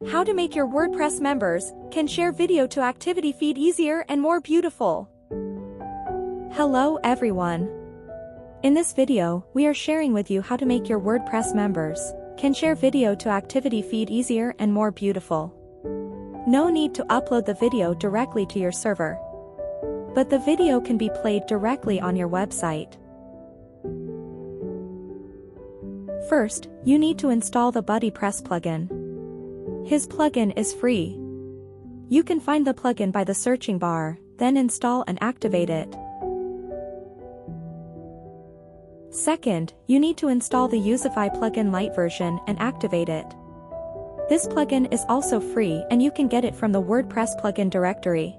How to make your WordPress members can share video to activity feed easier and more beautiful. Hello everyone. In this video, we are sharing with you how to make your WordPress members can share video to activity feed easier and more beautiful. No need to upload the video directly to your server, but the video can be played directly on your website. First, you need to install the BuddyPress plugin. His plugin is free. You can find the plugin by the searching bar, then install and activate it. Second, you need to install the Youzify plugin Lite version and activate it. This plugin is also free and you can get it from the WordPress plugin directory.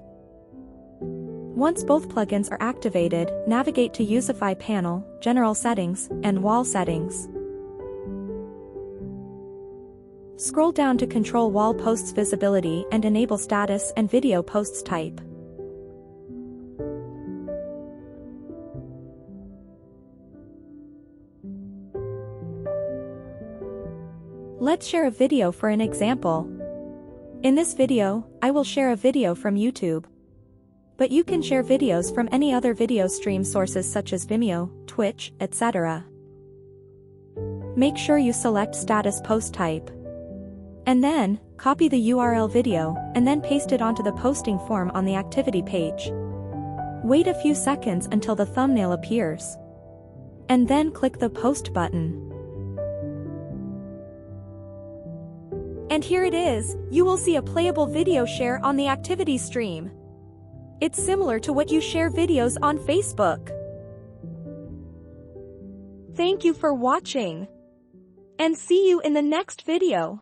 Once both plugins are activated, navigate to Youzify panel, General Settings, and Wall Settings. Scroll down to control wall posts visibility and enable status and video posts type. Let's share a video for an example. In this video, I will share a video from YouTube. But you can share videos from any other video stream sources such as Vimeo, Twitch, etc. Make sure you select status post type. And then, copy the URL video, and then paste it onto the posting form on the activity page. Wait a few seconds until the thumbnail appears. And then click the post button. And here it is, you will see a playable video share on the activity stream. It's similar to what you share videos on Facebook. Thank you for watching. And see you in the next video.